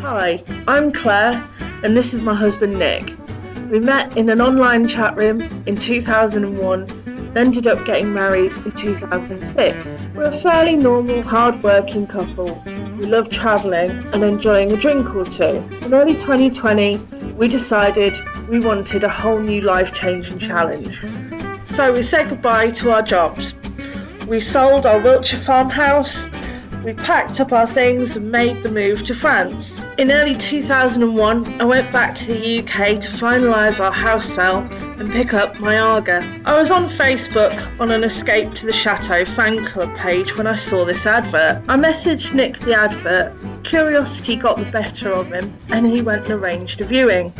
Hi, I'm Claire and this is my husband Nick. We met in an online chat room in 2001 and ended up getting married in 2006. We're a fairly normal, hard-working couple. We love travelling and enjoying a drink or two. In early 2020, we decided we wanted a whole new life-changing challenge. So we said goodbye to our jobs. We sold our Wiltshire farmhouse. We packed up our things and made the move to France. In early 2001, I went back to the UK to finalise our house sale and pick up my Aga. I was on Facebook on an Escape to the Chateau fan club page when I saw this advert. I messaged Nick the advert. Curiosity got the better of him and he went and arranged a viewing.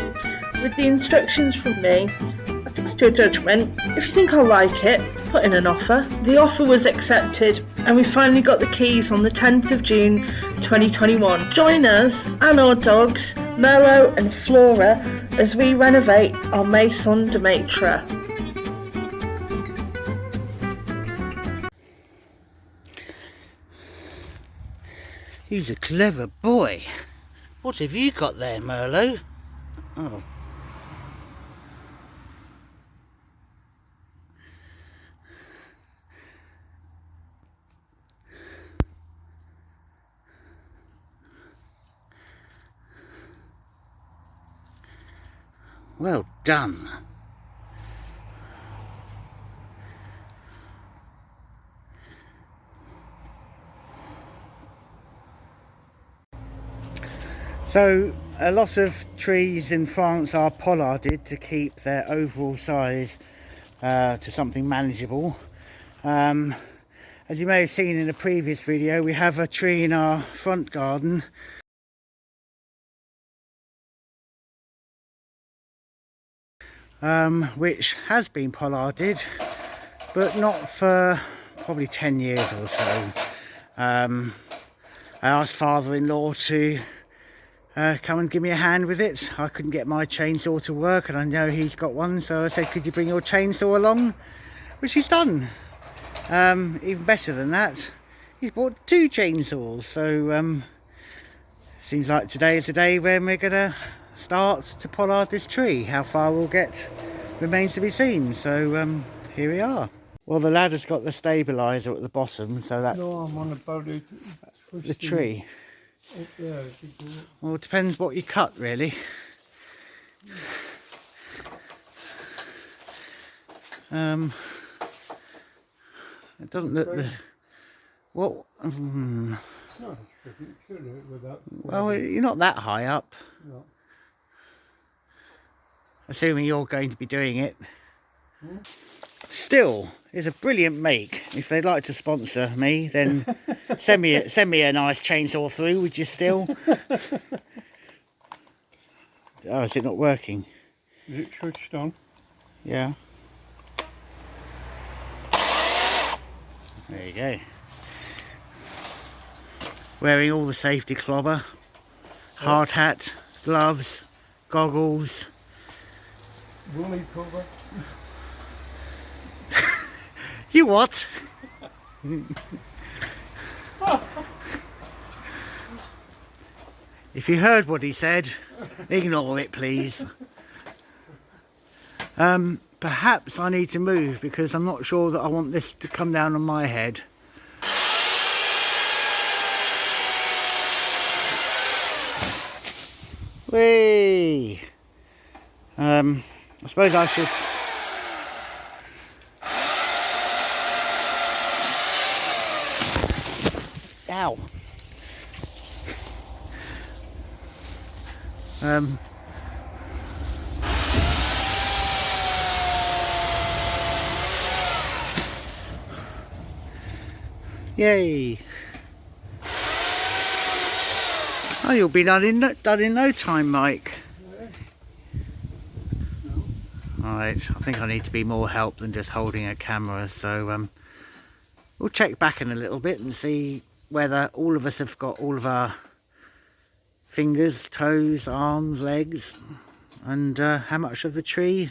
With the instructions from me, I trust your judgment. If you think I'll like it, put in an offer. The offer was accepted and we finally got the keys on the 10th of June 2021. Join us and our dogs, Merlot and Flora, as we renovate our Maison de Maitre. He's a clever boy. What have you got there, Merlot? Oh. Well done. So a lot of trees in France are pollarded to keep their overall size to something manageable. As you may have seen in a previous video, we have a tree in our front garden which has been pollarded, but not for probably 10 years or so. I asked father-in-law to come and give me a hand with it. I couldn't get my chainsaw to work and I know he's got one, so I said, could you bring your chainsaw along? Which he's done. Even better than that, he's bought 2 chainsaws, so seems like today is the day when we're gonna start to pollard this tree. How far we'll get remains to be seen, so here we are. Well, the ladder's got the stabiliser at the bottom, so that... No, I'm on about it. The tree? Up there, well, it depends what you cut, really. It doesn't look the... What? No, it shouldn't, with that. Well, you're not that high up. No. Assuming you're going to be doing it. Still, it's a brilliant make. If they'd like to sponsor me, then send me a nice chainsaw through, would you still? Oh, is it not working? Is it switched on? Yeah. There you go. Wearing all the safety clobber, hard hat, gloves, goggles. Woolly cover. You what? If you heard what he said, ignore it, please. Perhaps I need to move because I'm not sure that I want this to come down on my head. Whee! I suppose I should... Ow! Yay! Oh, you'll be done in no time, Mike. Alright, I think I need to be more help than just holding a camera, so we'll check back in a little bit and see whether all of us have got all of our fingers, toes, arms, legs, and how much of the tree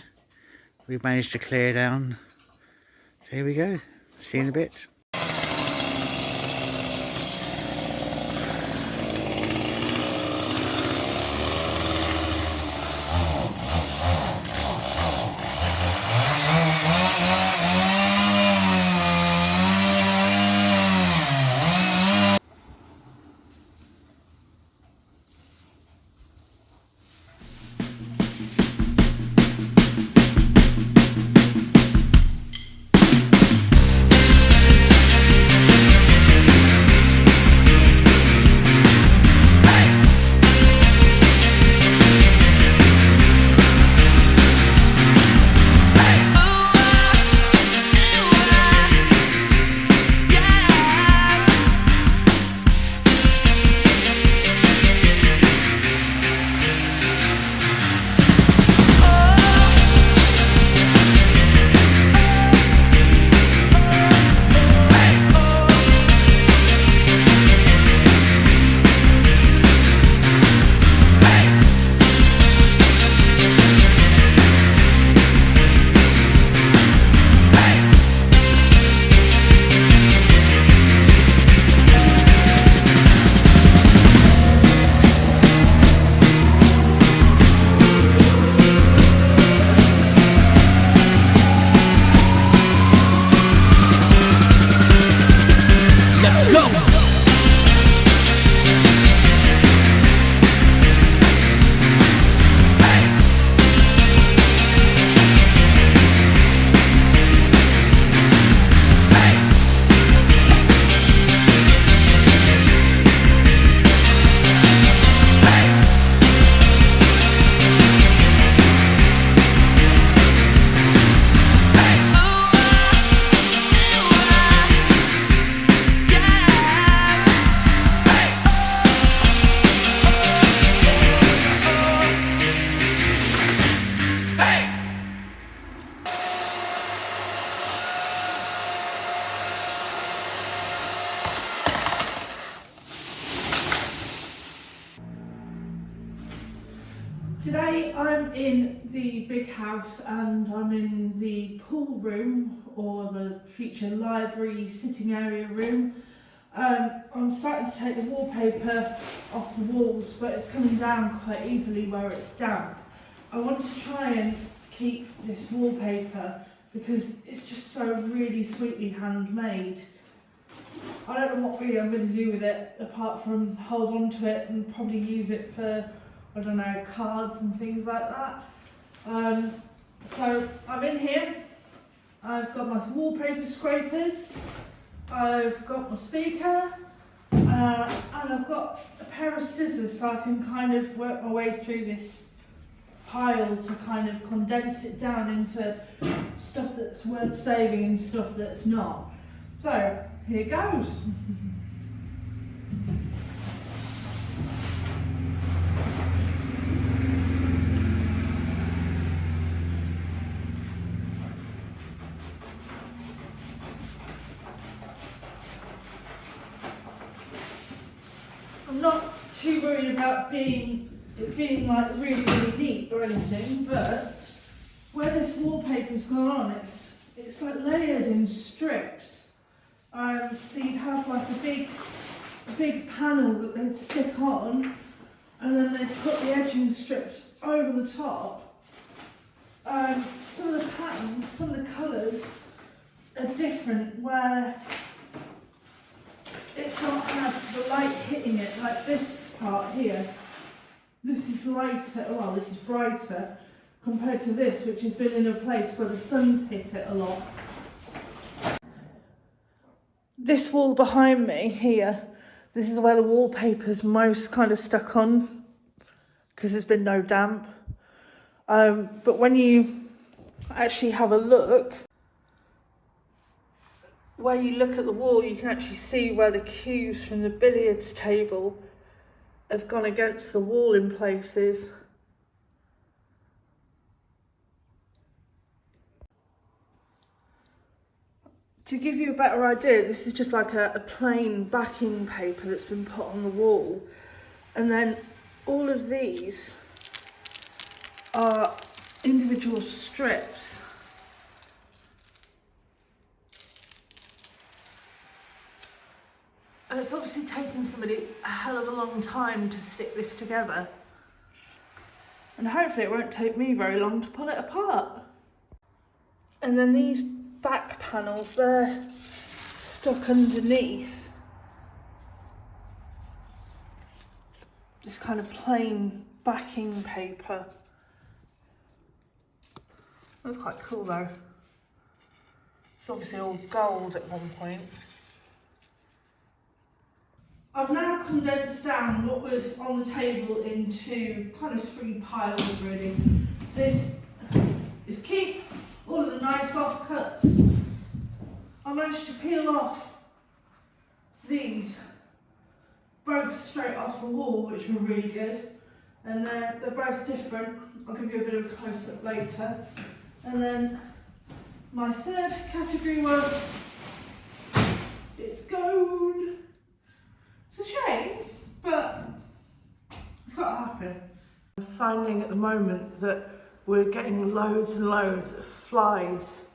we've managed to clear down. So here we go, see you in a bit. Today I'm in the big house and I'm in the pool room, or the future library sitting area room. I'm starting to take the wallpaper off the walls, but it's coming down quite easily where it's damp. I want to try and keep this wallpaper because it's just so really sweetly handmade. I don't know what really I'm going to do with it apart from hold on to it and probably use it for, I don't know, cards and things like that. So I'm in here, I've got my wallpaper scrapers, I've got my speaker, and I've got a pair of scissors so I can kind of work my way through this pile to kind of condense it down into stuff that's worth saving and stuff that's not. So here goes. I'm not too worried about it being like really neat or anything, but where this wallpaper's gone on, it's like layered in strips. So you'd have like a big panel that they'd stick on, and then they'd put the edging strips over the top. Some of the patterns, some of the colours are different, where it's not had the light hitting it, like this part here. This is lighter, well, this is brighter compared to this, which has been in a place where the sun's hit it a lot. This wall behind me here, this is where the wallpaper's most kind of stuck on because there's been no damp. But when you actually have a look, where you look at the wall, you can actually see where the cues from the billiards table have gone against the wall in places. To give you a better idea, this is just like a plain backing paper that's been put on the wall. And then all of these are individual strips. And it's obviously taken somebody a hell of a long time to stick this together. And hopefully it won't take me very long to pull it apart. And then these back panels, they're stuck underneath this kind of plain backing paper. That's quite cool though. It's obviously all gold at one point. I've now condensed down what was on the table into kind of 3 piles really. This is keep all of the nice offcuts. I managed to peel off these both straight off the wall, which were really good. And they're both different. I'll give you a bit of a close-up later. And then my third category was, it's gold. It's a shame, but it's got to happen. I'm finding at the moment that we're getting loads and loads of flies,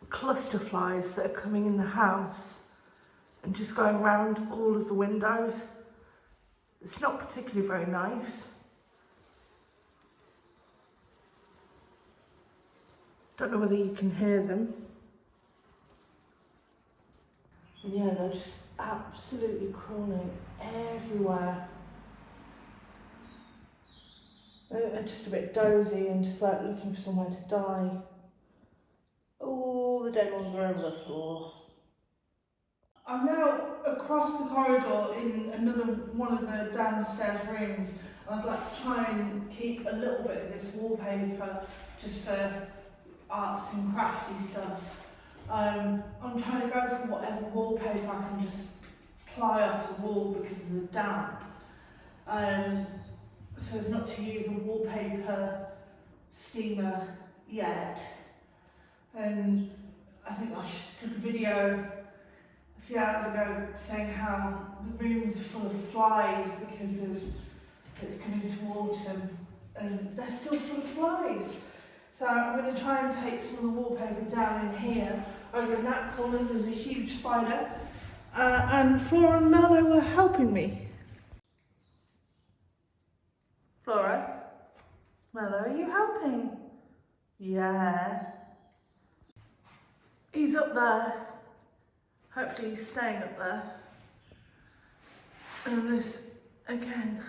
cluster flies that are coming in the house and just going around all of the windows. It's not particularly very nice. Don't know whether you can hear them. And yeah, they're just absolutely crawling everywhere. They're just a bit dozy and just like looking for somewhere to die. All the dead ones are over the floor. I'm now across the corridor in another one of the downstairs rooms. I'd like to try and keep a little bit of this wallpaper just for arts and crafty stuff. I'm trying to go for whatever wallpaper I can just ply off the wall because of the damp. So as not to use a wallpaper steamer yet. And I think I took a video a few hours ago saying how the rooms are full of flies because of it's coming towards him, and they're still full of flies. So I'm going to try and take some of the wallpaper down in here. Over in that corner there's a huge spider, and Flora and Mallow were helping me. Flora? Mallow, are you helping? Yeah. He's up there. Hopefully he's staying up there. And this, again,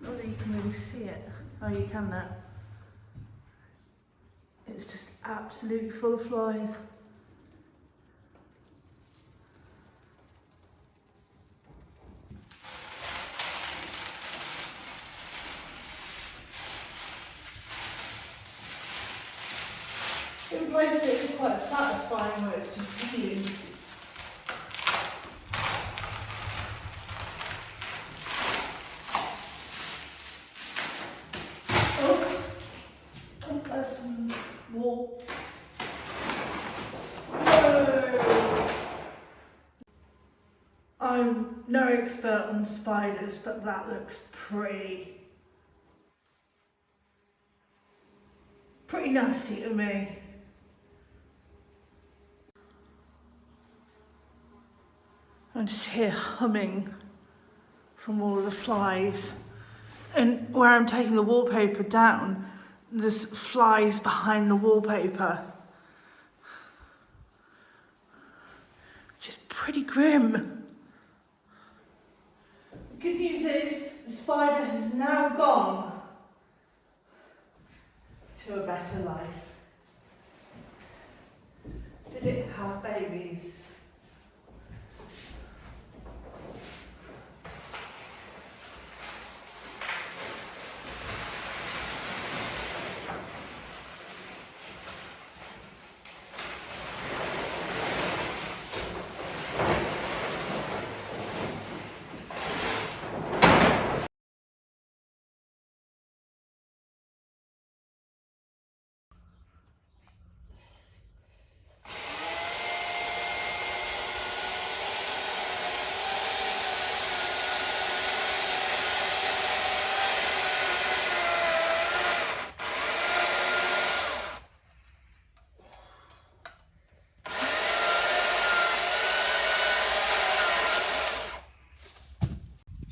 not that you can really see it. Oh, you can now. It's just absolutely full of flies. In places it's quite satisfying where it's just peeling. Oh, there's some wall. Whoa! I'm no expert on spiders, but that looks pretty nasty to me. I just hear humming from all of the flies. And where I'm taking the wallpaper down, there's flies behind the wallpaper. Which is pretty grim. The good news is the spider has now gone to a better life. Did it have babies?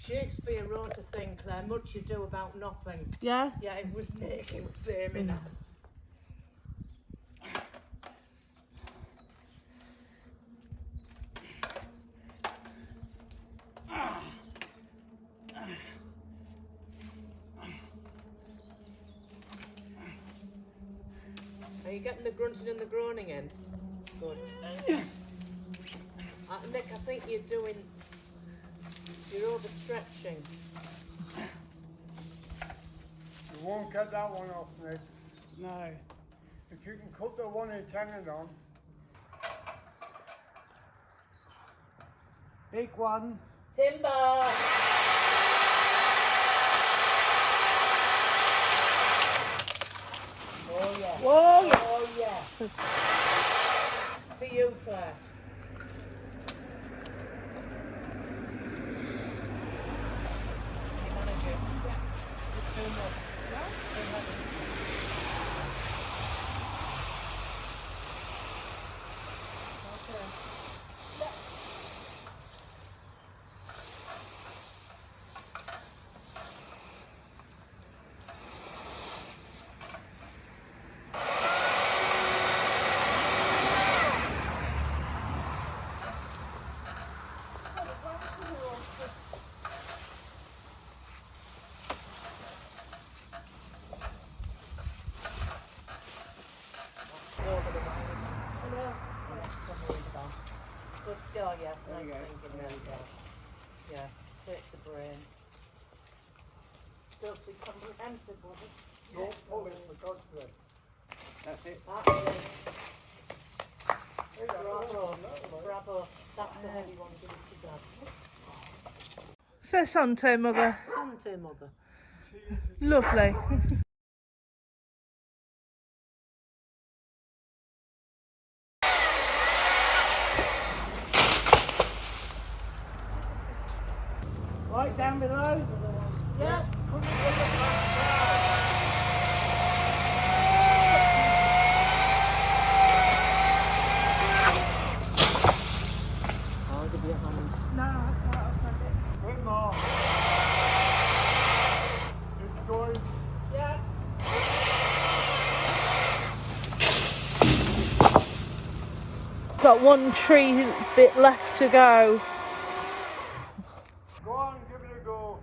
Shakespeare wrote a thing, Claire, much ado about nothing. Yeah? Yeah, it was Nick, it was aiming at us. Are you getting the grunting and the groaning in? Good. Nick, I think you're overstretching. You won't get that one off, Nick. No. If you can cut the one it's hanging on. Big one. Timber! Oh yeah. Whoa! Oh yeah. See you, Claire. Good, oh yeah, nice thinking, there we go. Yes, takes a brain. Don't be comprehensive, was it? Don't pull it, for God's sake. That's it. That's it. Bravo, bravo. That's a heavy one, give it to Dad. Say Sante, Mother. Sante, Mother. Lovely. Right down below. Yeah. Put it on the back I'll give you a hand. No, I can't. I'll find it. side. Bit more. It's going. Yeah. Got one tree bit left to go. Go on, give it a go.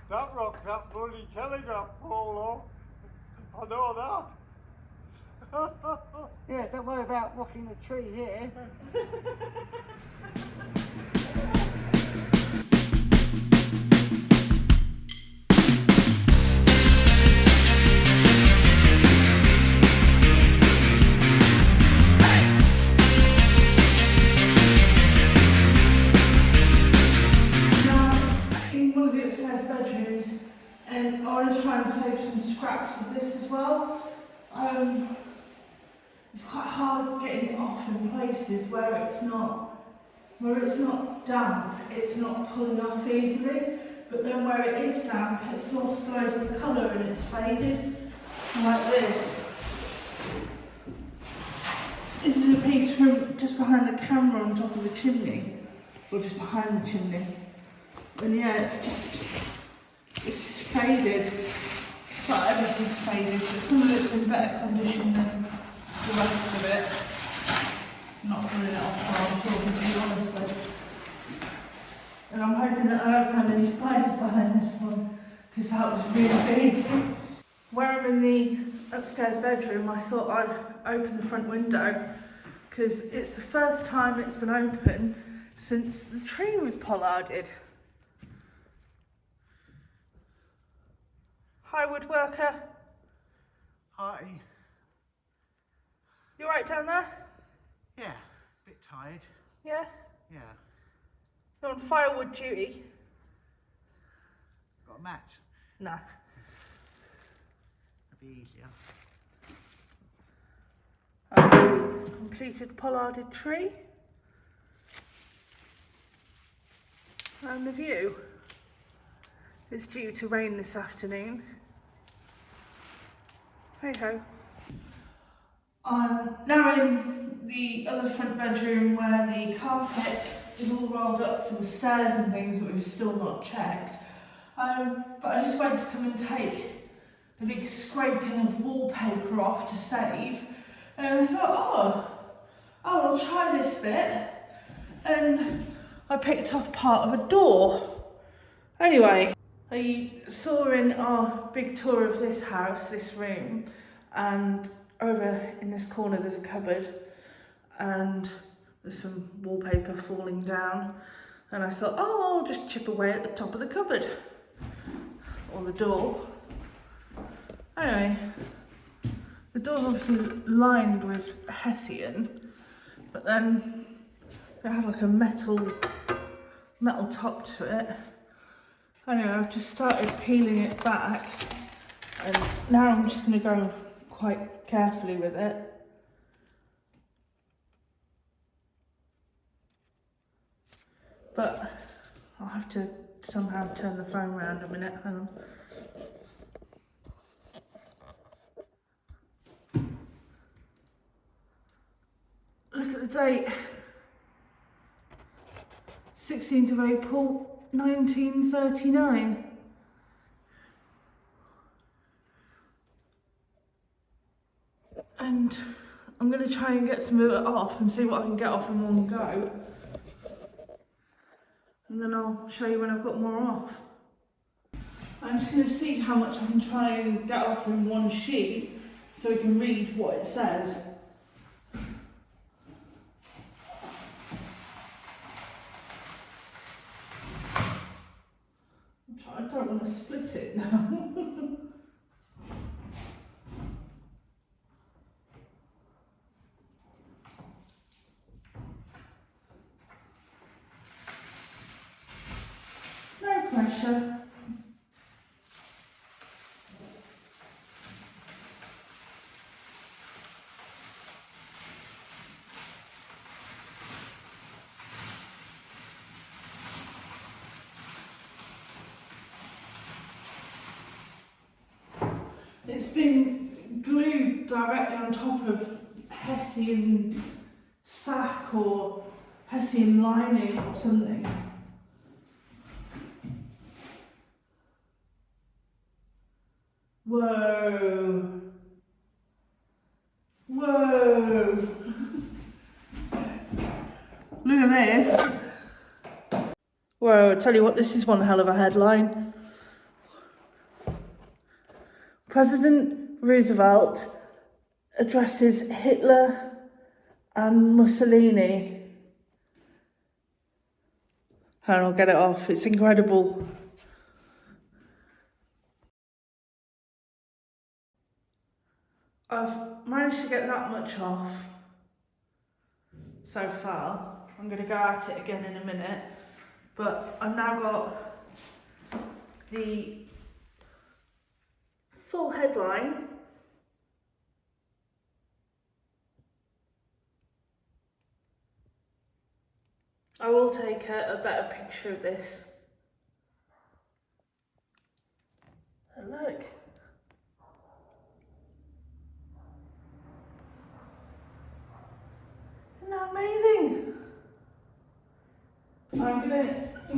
That rocked that bloody telegraph pole off. I know that. Yeah, don't worry about rocking the tree here. In one of the upstairs bedrooms, and I want to try and save some scraps of this as well. It's quite hard getting it off in places where it's not damp, it's not pulling off easily, but then where it is damp, it's lost loads of colour and it's faded, like this. This is a piece from just behind the camera on top of the chimney, or just behind the chimney. And yeah, it's just faded. Not everything's faded, but some of it's in better condition than the rest of it. Not pulling it off while I'm talking to you, honestly. And I'm hoping that I don't find any spiders behind this one, because that was really big. Where I'm in the upstairs bedroom, I thought I'd open the front window, because it's the first time it's been open since the tree was pollarded. Hi, woodworker. Hi. You right down there? Yeah, a bit tired. Yeah? Yeah. You're on firewood duty? Got a match. No. That'd be easier. That's the completed pollarded tree. And the view. It's due to rain this afternoon. Hey ho. I'm now in the other front bedroom where the carpet is all rolled up for the stairs and things that we've still not checked. But I just went to come and take the big scraping of wallpaper off to save. And I thought, I'll try this bit. And I picked off part of a door. Anyway, I saw in our big tour of this house, this room, and over in this corner there's a cupboard and there's some wallpaper falling down, and I thought, I'll just chip away at the top of the cupboard or the door. Anyway, the door's obviously lined with hessian, but then it had like a metal top to it. Anyway, I've just started peeling it back, and now I'm just going to go quite carefully with it. But I'll have to somehow turn the phone around a minute, hang on. Look at the date. 16th of April, 1939. And I'm going to try and get some of it off and see what I can get off in one go. And then I'll show you when I've got more off. I'm just going to see how much I can try and get off in one sheet so we can read what it says. I don't want to split it now. No pressure. been glued directly on top of Hessian sack or Hessian lining or something. Whoa. Whoa. Look at this. Whoa, I tell you what, this is one hell of a headline. President Roosevelt addresses Hitler and Mussolini. And I'll get it off, it's incredible. I've managed to get that much off so far. I'm going to go at it again in a minute. But I've now got the full headline. I will take a better picture of this. And look. Isn't that amazing? I'm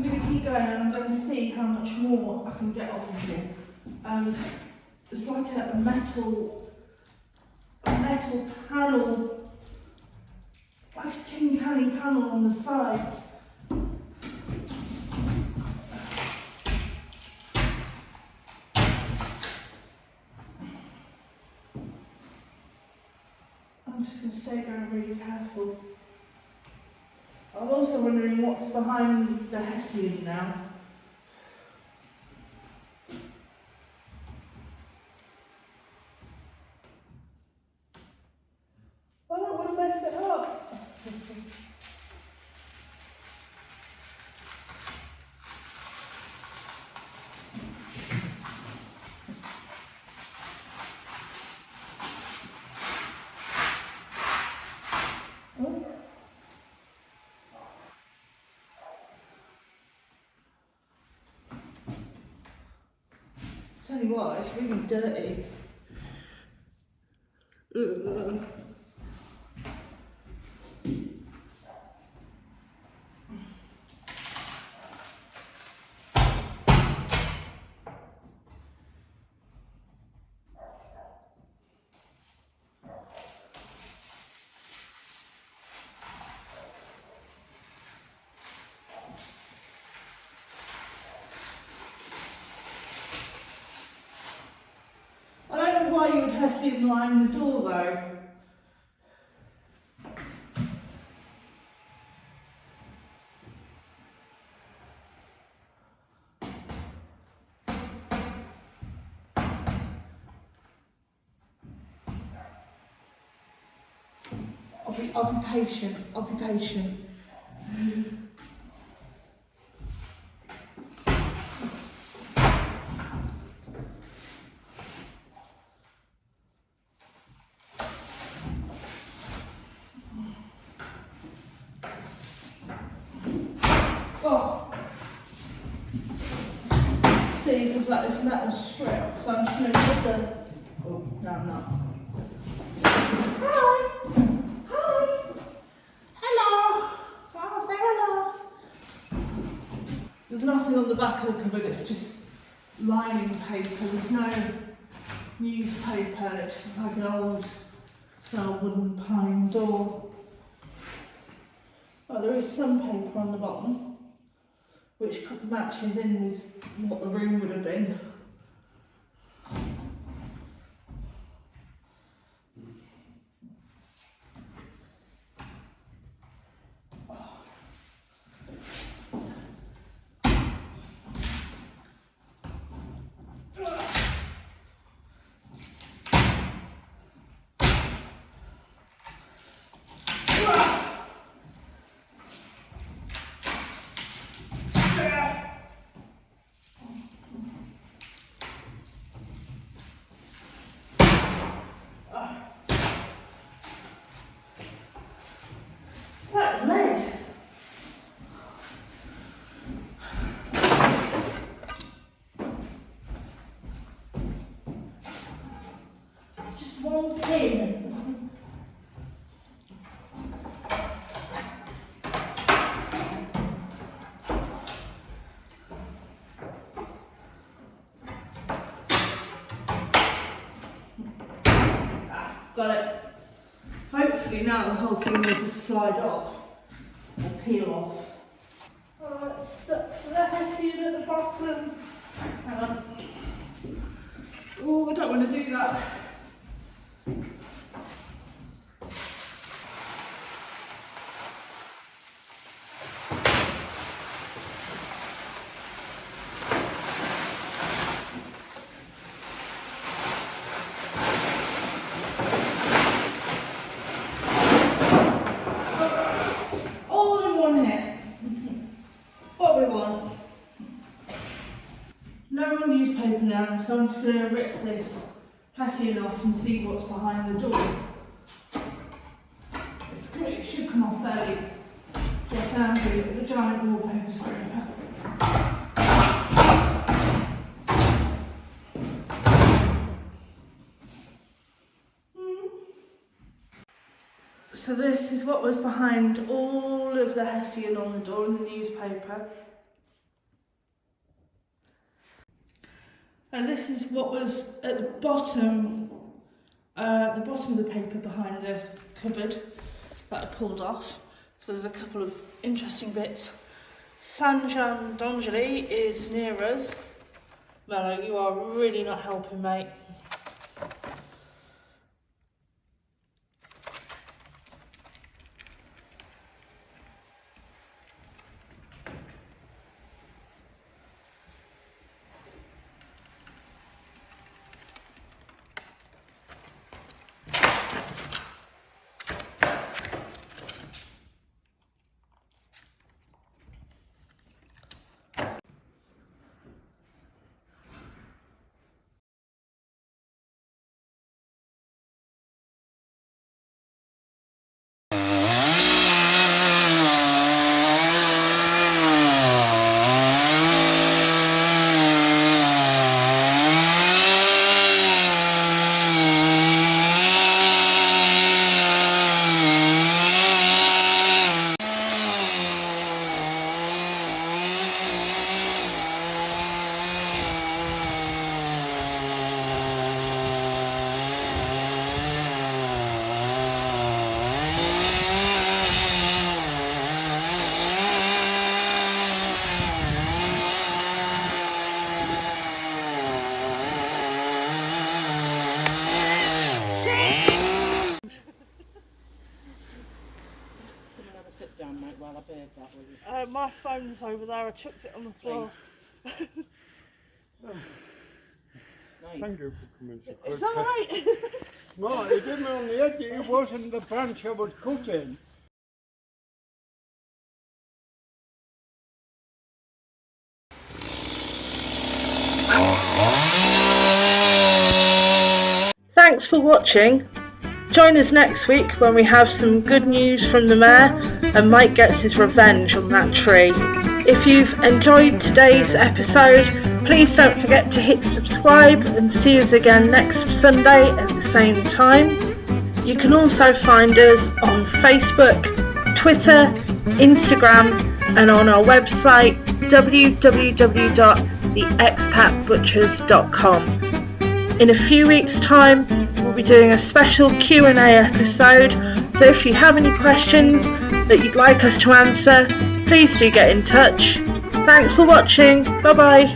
gonna keep going and I'm gonna see how much more I can get on here. It's like a metal panel, like a tin canny panel on the sides. I'm just gonna stay going really careful. I'm also wondering what's behind the Hessian now. I don't want to mess it up. Tell you what, it's really dirty. Ugh. I don't know why you would Hessian line the door though. I'll be patient. I'll be patient. Oh. See, there's like this metal strip, so I'm just going to put the. Oh, no, I'm not. Hi. Hi. Hello. Oh, say hello. There's nothing on the back of the cupboard, it's just lining paper. There's no newspaper, it's just like an old wooden pine door. Oh, there is some paper on the bottom, which matches in with what the room would have been. Got it. Hopefully now the whole thing will just slide off or peel off. Oh, it's stuck to the hessian at the bottom. Hang on. Oh, I don't want to do that. All in one hit. What we want. No more newspaper now, so I'm just going to rip this hessian off and see what's behind the door. It's good, it should come off fairly. Yes, Andrew, with the giant wallpaper scraper. So this is what was behind all of the hessian on the door in the newspaper. And this is what was at the bottom of the paper behind the cupboard that I pulled off. So there's a couple of interesting bits. Sanjan Donjali is near us. Mello, you are really not helping, mate. Sit down, mate, while I beard that with you. My phone's over there, I chucked it on the floor. Thank you for coming so quick. It's alright. No, it didn't on the edge, it wasn't the branch I was cutting. Thanks for watching. Join us next week when we have some good news from the mayor and Mike gets his revenge on that tree. If you've enjoyed today's episode, please don't forget to hit subscribe and see us again next Sunday at the same time. You can also find us on Facebook, Twitter, Instagram and on our website www.theexpatbutchers.com. In a few weeks' time, we'll be doing a special Q&A episode, so if you have any questions that you'd like us to answer, please do get in touch. Thanks for watching. Bye bye.